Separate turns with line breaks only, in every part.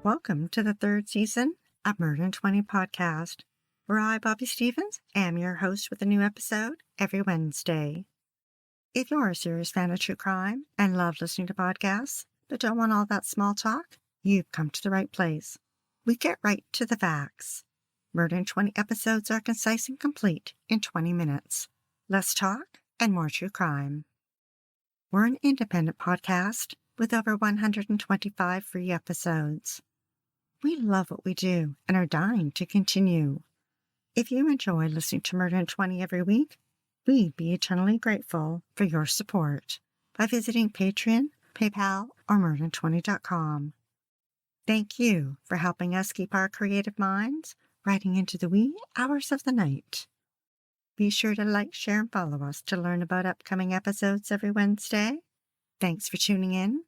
Welcome to the third season of Murder in 20 podcast, where I, Bobby Stevens, am your host with a new episode every Wednesday. If you're a serious fan of true crime and love listening to podcasts, but don't want all that small talk, you've come to the right place. We get right to the facts. Murder in 20 episodes are concise and complete in 20 minutes. Less talk and more true crime. We're an independent podcast with over 125 free episodes. We love what we do and are dying to continue. If you enjoy listening to Murder in 20 every week, we'd be eternally grateful for your support by visiting Patreon, PayPal, or murderin20.com. Thank you for helping us keep our creative minds riding into the wee hours of the night. Be sure to like, share, and follow us to learn about upcoming episodes every Wednesday. Thanks for tuning in.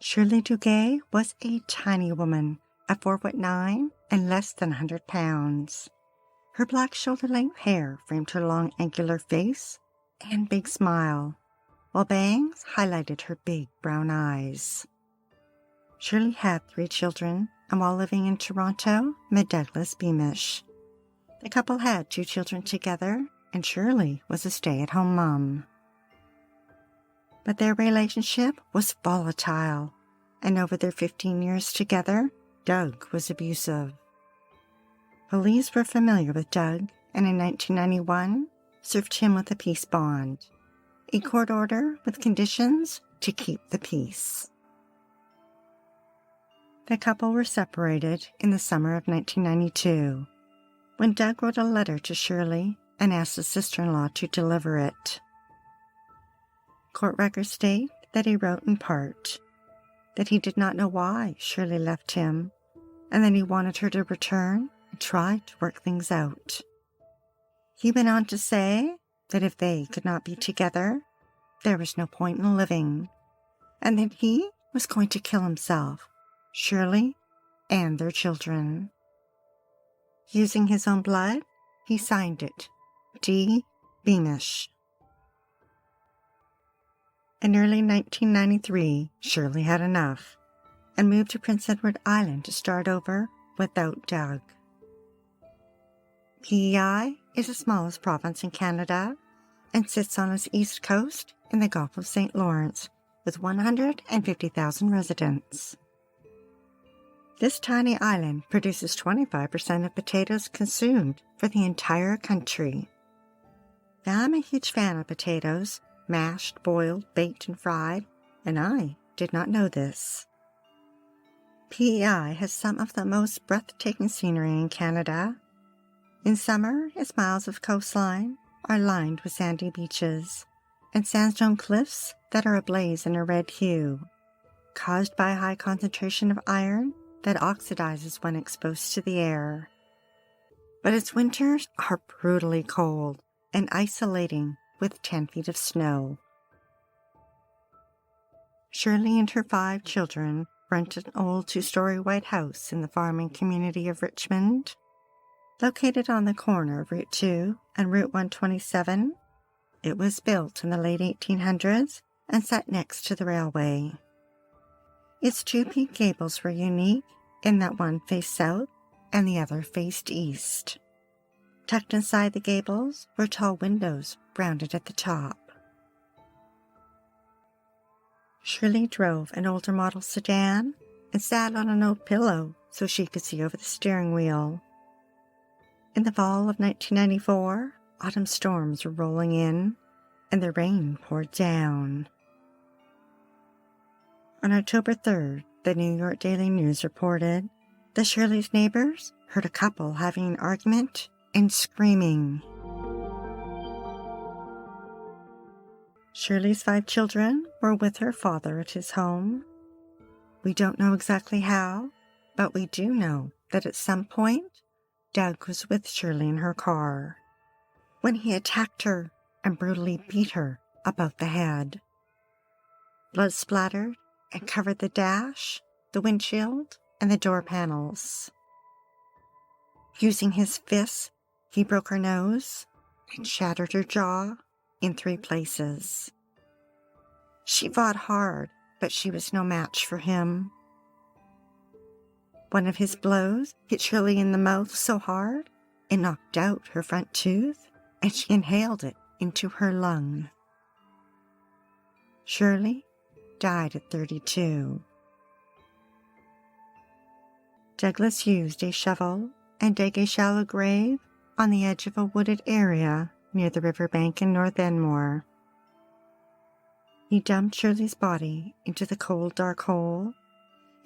Shirley Duguay was a tiny woman at 4'9" and less than 100 pounds. Her black shoulder-length hair framed her long angular face and big smile, while bangs highlighted her big brown eyes. Shirley had 3 children, and while living in Toronto, met Douglas Beamish. The couple had 2 children together, and Shirley was a stay-at-home mom. But their relationship was volatile, and over their 15 years together, Doug was abusive. Police were familiar with Doug, and in 1991, served him with a peace bond, a court order with conditions to keep the peace. The couple were separated in the summer of 1992, when Doug wrote a letter to Shirley and asked his sister-in-law to deliver it. Court records state that he wrote in part that he did not know why Shirley left him, and that he wanted her to return and try to work things out. He went on to say that if they could not be together, there was no point in living, and that he was going to kill himself, Shirley, and their children. Using his own blood, he signed it, D. Beamish. In early 1993, Shirley had enough and moved to Prince Edward Island to start over without Doug. PEI is the smallest province in Canada and sits on its east coast in the Gulf of St. Lawrence with 150,000 residents. This tiny island produces 25% of potatoes consumed for the entire country. Now, I'm a huge fan of potatoes, mashed, boiled, baked, and fried, and I did not know this. PEI has some of the most breathtaking scenery in Canada. In summer, its miles of coastline are lined with sandy beaches and sandstone cliffs that are ablaze in a red hue, caused by a high concentration of iron that oxidizes when exposed to the air. But its winters are brutally cold and isolating with 10 feet of snow. Shirley and her 5 children rented an old 2-story white house in the farming community of Richmond. Located on the corner of Route 2 and Route 127, it was built in the late 1800s and sat next to the railway. Its 2 peaked gables were unique in that one faced south and the other faced east. Tucked inside the gables were tall windows rounded at the top. Shirley drove an older model sedan and sat on an old pillow so she could see over the steering wheel. In the fall of 1994, autumn storms were rolling in, and the rain poured down. On October 3rd, the New York Daily News reported that Shirley's neighbors heard a couple having an argument and screaming. Shirley's 5 children were with her father at his home. We don't know exactly how, but we do know that at some point, Doug was with Shirley in her car when he attacked her and brutally beat her above the head. Blood splattered and covered the dash, the windshield, and the door panels. Using his fists, he broke her nose and shattered her jaw in 3 places. She fought hard, but she was no match for him. One of his blows hit Shirley in the mouth so hard it knocked out her front tooth, and she inhaled it into her lung. Shirley died at 32. Douglas used a shovel and dug a shallow grave on the edge of a wooded area near the riverbank in North Enmore. He dumped Shirley's body into the cold, dark hole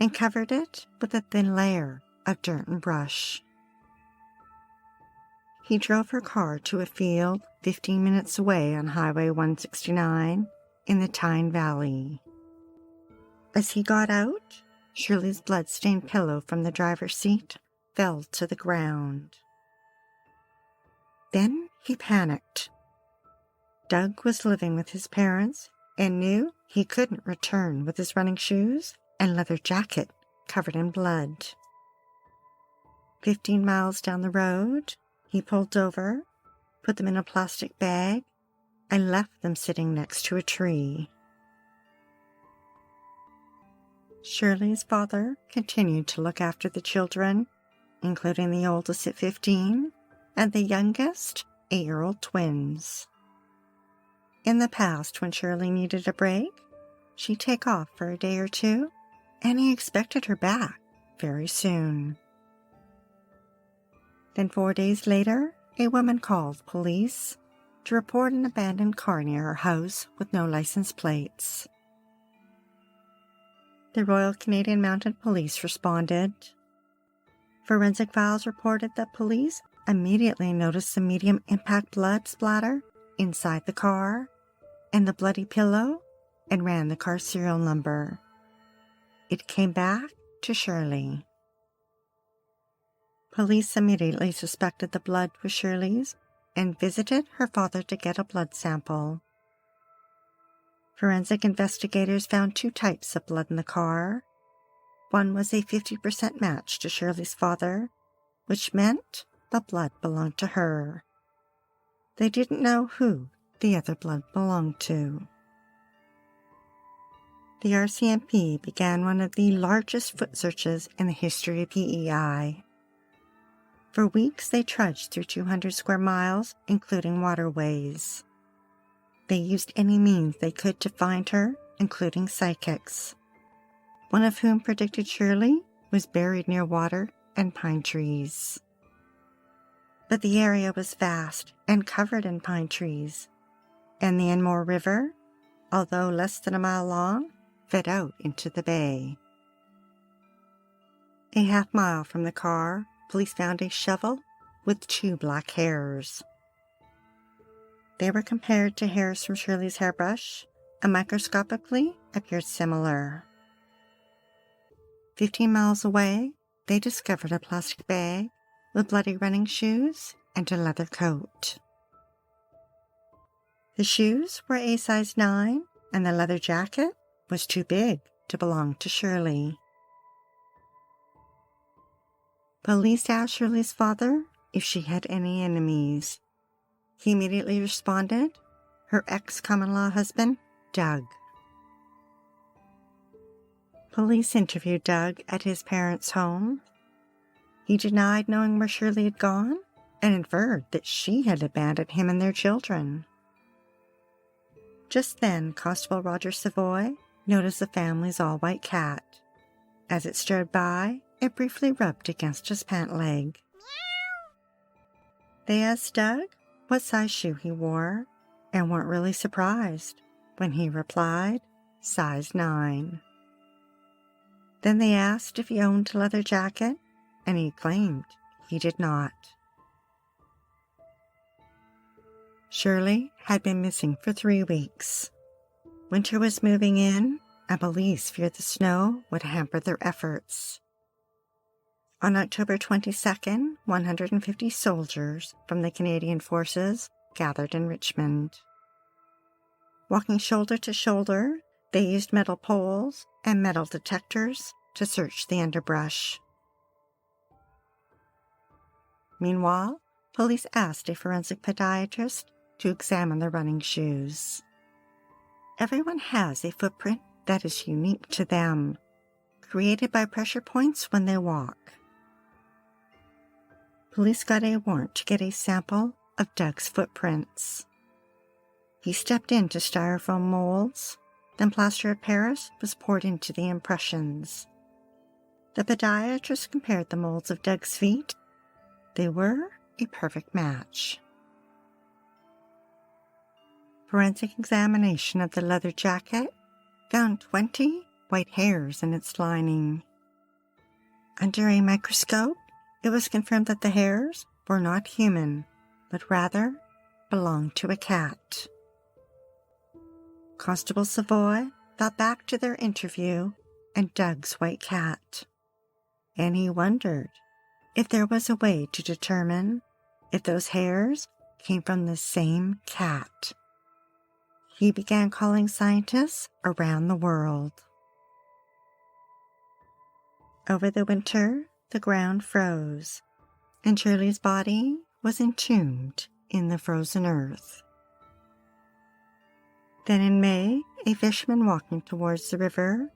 and covered it with a thin layer of dirt and brush. He drove her car to a field 15 minutes away on Highway 169 in the Tyne Valley. As he got out, Shirley's blood-stained pillow from the driver's seat fell to the ground. Then he panicked. Doug was living with his parents and knew he couldn't return with his running shoes and leather jacket covered in blood. 15 miles down the road, he pulled over, put them in a plastic bag, and left them sitting next to a tree. Shirley's father continued to look after the children, including the oldest at 15 and the youngest 8-year-old twins. In the past, when Shirley needed a break, she'd take off for a day or two, and he expected her back very soon. Then 4 days later, a woman called police to report an abandoned car near her house with no license plates. The Royal Canadian Mounted Police responded. Forensic files reported that police immediately noticed the medium impact blood splatter inside the car and the bloody pillow and ran the car serial number. It came back to Shirley. Police immediately suspected the blood was Shirley's and visited her father to get a blood sample. Forensic investigators found 2 types of blood in the car. One was a 50% match to Shirley's father, which meant the blood belonged to her. They didn't know who the other blood belonged to. The RCMP began one of the largest foot searches in the history of PEI. For weeks, they trudged through 200 square miles, including waterways. They used any means they could to find her, including psychics, one of whom predicted Shirley was buried near water and pine trees. But the area was vast and covered in pine trees, and the Enmore River, although less than a mile long, fed out into the bay. A half-mile from the car, police found a shovel with 2 black hairs. They were compared to hairs from Shirley's hairbrush and microscopically appeared similar. 15 miles away, they discovered a plastic bag with bloody running shoes and a leather coat. The shoes were a size 9 and the leather jacket was too big to belong to Shirley. Police asked Shirley's father if she had any enemies. He immediately responded, her ex-common-law husband, Doug. Police interviewed Doug at his parents' home. He denied knowing where Shirley had gone and inferred that she had abandoned him and their children. Just then, Constable Roger Savoy noticed the family's all-white cat. As it strode by, it briefly rubbed against his pant leg. They asked Doug what size shoe he wore and weren't really surprised when he replied, size 9. Then they asked if he owned a leather jacket, and he claimed he did not. Shirley had been missing for 3 weeks. Winter was moving in, and police feared the snow would hamper their efforts. On October 22nd, 150 soldiers from the Canadian Forces gathered in Richmond. Walking shoulder to shoulder, they used metal poles and metal detectors to search the underbrush. Meanwhile, police asked a forensic podiatrist to examine the running shoes. Everyone has a footprint that is unique to them, created by pressure points when they walk. Police got a warrant to get a sample of Doug's footprints. He stepped into styrofoam molds, then plaster of Paris was poured into the impressions. The podiatrist compared the molds of Doug's feet. They were a perfect match. Forensic examination of the leather jacket found 20 white hairs in its lining. Under a microscope, it was confirmed that the hairs were not human, but rather belonged to a cat. Constable Savoy thought back to their interview and Doug's white cat, and he wondered if there was a way to determine if those hairs came from the same cat. He began calling scientists around the world. Over the winter, the ground froze, and Shirley's body was entombed in the frozen earth. Then in May, a fisherman walking towards the river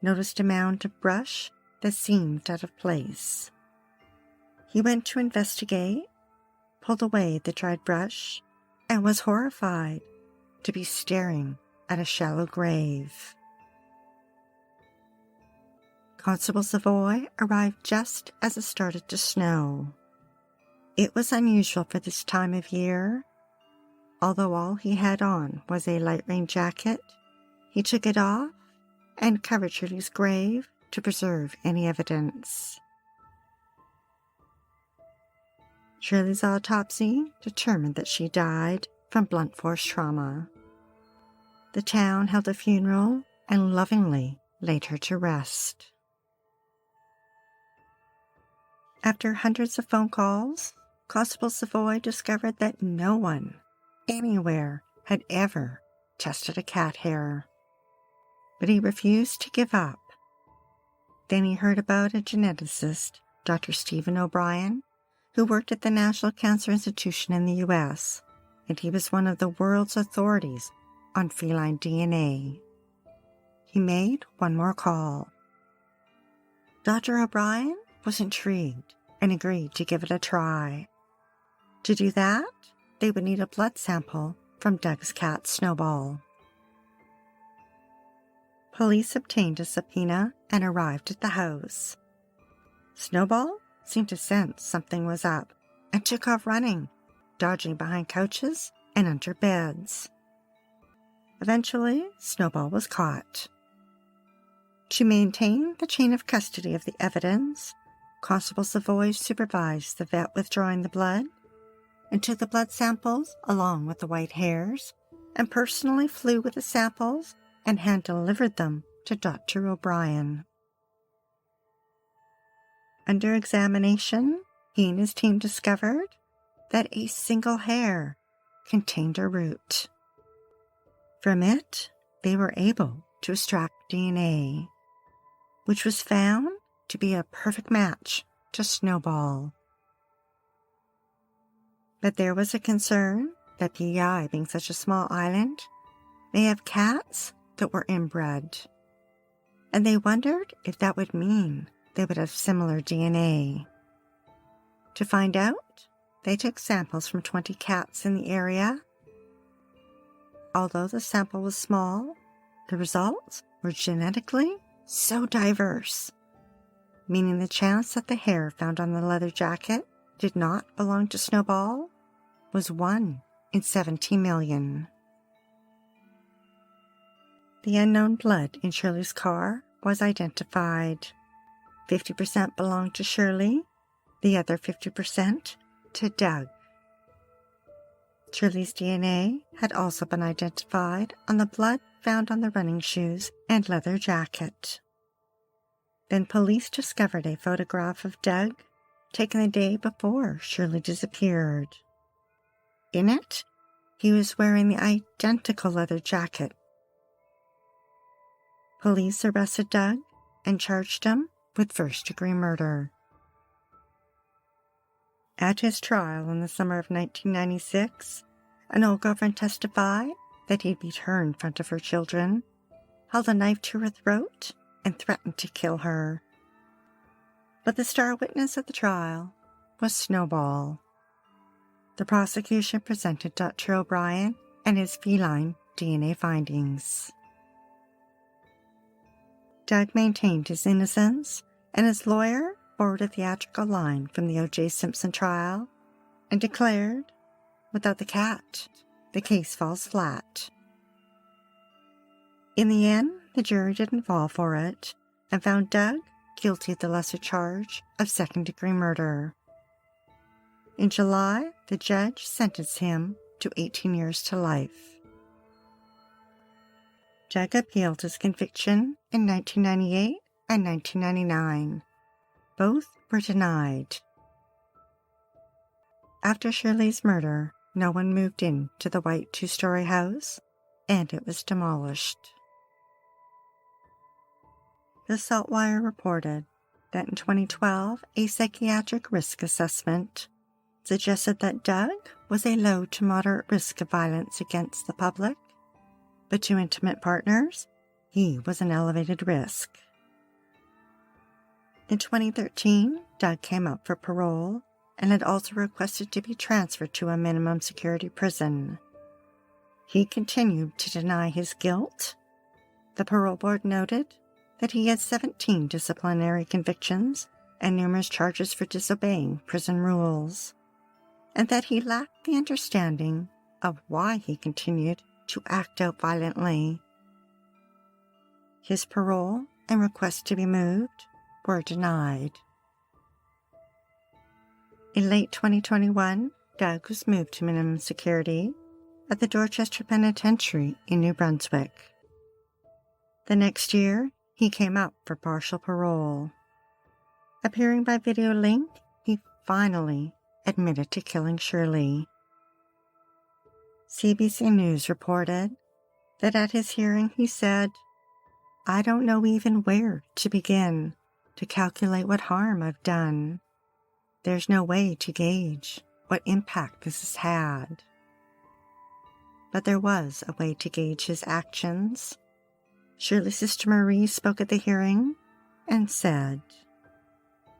noticed a mound of brush that seemed out of place. He went to investigate, pulled away the dried brush, and was horrified to be staring at a shallow grave. Constable Savoy arrived just as it started to snow. It was unusual for this time of year. Although all he had on was a light rain jacket, he took it off and covered Shirley's grave to preserve any evidence. Shirley's autopsy determined that she died from blunt force trauma. The town held a funeral and lovingly laid her to rest. After hundreds of phone calls, Constable Savoy discovered that no one anywhere had ever tested a cat hair. But he refused to give up. Then he heard about a geneticist, Dr. Stephen O'Brien, who worked at the National Cancer Institution in the U.S., and he was one of the world's authorities on feline DNA. He made one more call. Dr. O'Brien was intrigued and agreed to give it a try. To do that, they would need a blood sample from Doug's cat, Snowball. Police obtained a subpoena and arrived at the house. Snowball seemed to sense something was up and took off running, dodging behind couches and under beds. Eventually, Snowball was caught. To maintain the chain of custody of the evidence, Constable Savoy supervised the vet withdrawing the blood and took the blood samples along with the white hairs and personally flew with the samples and hand-delivered them to Dr. O'Brien. Under examination, he and his team discovered that a single hair contained a root. From it, they were able to extract DNA, which was found to be a perfect match to Snowball. But there was a concern that PEI, being such a small island, may have cats that were inbred, and they wondered if that would mean they would have similar DNA. To find out, they took samples from 20 cats in the area. Although the sample was small, the results were genetically so diverse, meaning the chance that the hair found on the leather jacket did not belong to Snowball was 1 in 70 million. The unknown blood in Shirley's car was identified. 50% belonged to Shirley, the other 50% to Doug. Shirley's DNA had also been identified on the blood found on the running shoes and leather jacket. Then police discovered a photograph of Doug taken the day before Shirley disappeared. In it, he was wearing the identical leather jacket. Police arrested Doug and charged him with first-degree murder. At his trial in the summer of 1996, an old girlfriend testified that he'd beat her in front of her children, held a knife to her throat, and threatened to kill her. But the star witness at the trial was Snowball. The prosecution presented Dr. O'Brien and his feline DNA findings. Doug maintained his innocence, and his lawyer borrowed a theatrical line from the O.J. Simpson trial and declared, "Without the cat, the case falls flat." In the end, the jury didn't fall for it and found Doug guilty of the lesser charge of second-degree murder. In July, the judge sentenced him to 18 years to life. Doug appealed his conviction in 1998 and 1999. Both were denied. After Shirley's murder, no one moved into the white two-story house, and it was demolished. The Saltwire reported that in 2012, a psychiatric risk assessment suggested that Doug was a low to moderate risk of violence against the public, but to intimate partners, he was an elevated risk. In 2013, Doug came up for parole and had also requested to be transferred to a minimum security prison. He continued to deny his guilt. The parole board noted that he had 17 disciplinary convictions and numerous charges for disobeying prison rules, and that he lacked the understanding of why he continued to act out violently. His parole and request to be moved were denied. In late 2021, Doug was moved to minimum security at the Dorchester Penitentiary in New Brunswick. The next year, he came up for partial parole. Appearing by video link, he finally admitted to killing Shirley. CBC News reported that at his hearing he said, "I don't know even where to begin to calculate what harm I've done. There's no way to gauge what impact this has had." But there was a way to gauge his actions. Shirley's sister Marie spoke at the hearing and said,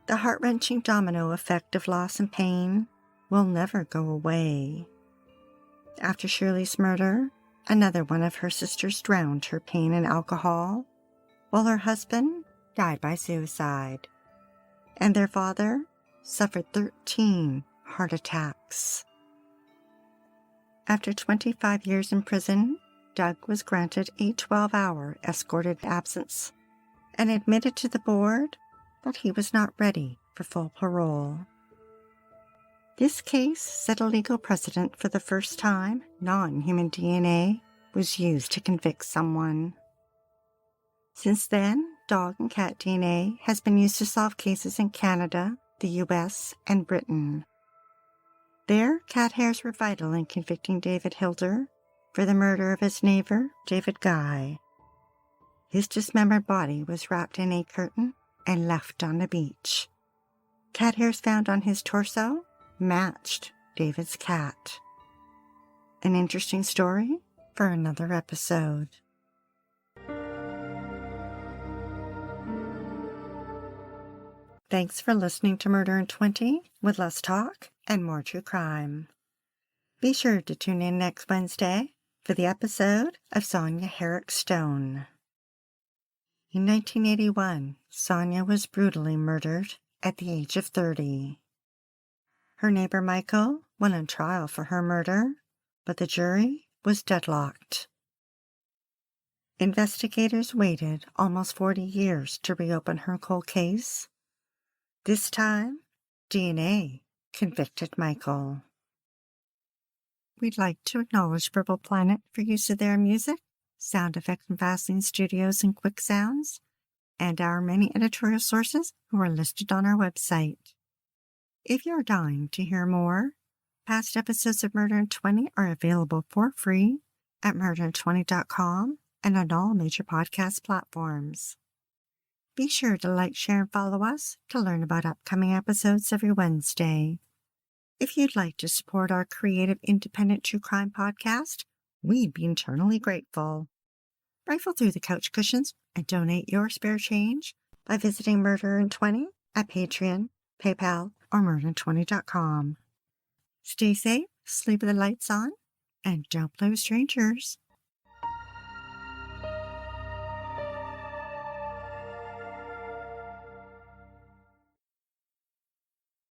"The heart-wrenching domino effect of loss and pain will never go away." After Shirley's murder, another one of her sisters drowned her pain in alcohol, while her husband died by suicide, and their father suffered 13 heart attacks. After 25 years in prison, Doug was granted a 12-hour escorted absence and admitted to the board that he was not ready for full parole. This case set a legal precedent for the first time non-human DNA was used to convict someone. Since then, dog and cat DNA has been used to solve cases in Canada, the US, and Britain. There, cat hairs were vital in convicting David Hilder for the murder of his neighbor, David Guy. His dismembered body was wrapped in a curtain and left on the beach. Cat hairs found on his torso matched David's cat. An interesting story for another episode. Thanks for listening to Murder in 20 with less talk and more true crime. Be sure to tune in next Wednesday for the episode of Sonia Herrick Stone. In 1981, Sonia was brutally murdered at the age of 30. Her neighbor Michael went on trial for her murder, but the jury was deadlocked. Investigators waited almost 40 years to reopen her cold case. This time, DNA convicted Michael. We'd like to acknowledge Purple Planet for use of their music, sound effects from Vaseline Studios and Quick Sounds, and our many editorial sources who are listed on our website. If you're dying to hear more, past episodes of Murder in 20 are available for free at murderin20.com and on all major podcast platforms. Be sure to like, share, and follow us to learn about upcoming episodes every Wednesday. If you'd like to support our creative independent true crime podcast, we'd be eternally grateful. Rifle through the couch cushions and donate your spare change by visiting Murder20 at Patreon, PayPal, or Murder20.com. Stay safe, sleep with the lights on, and don't play with strangers.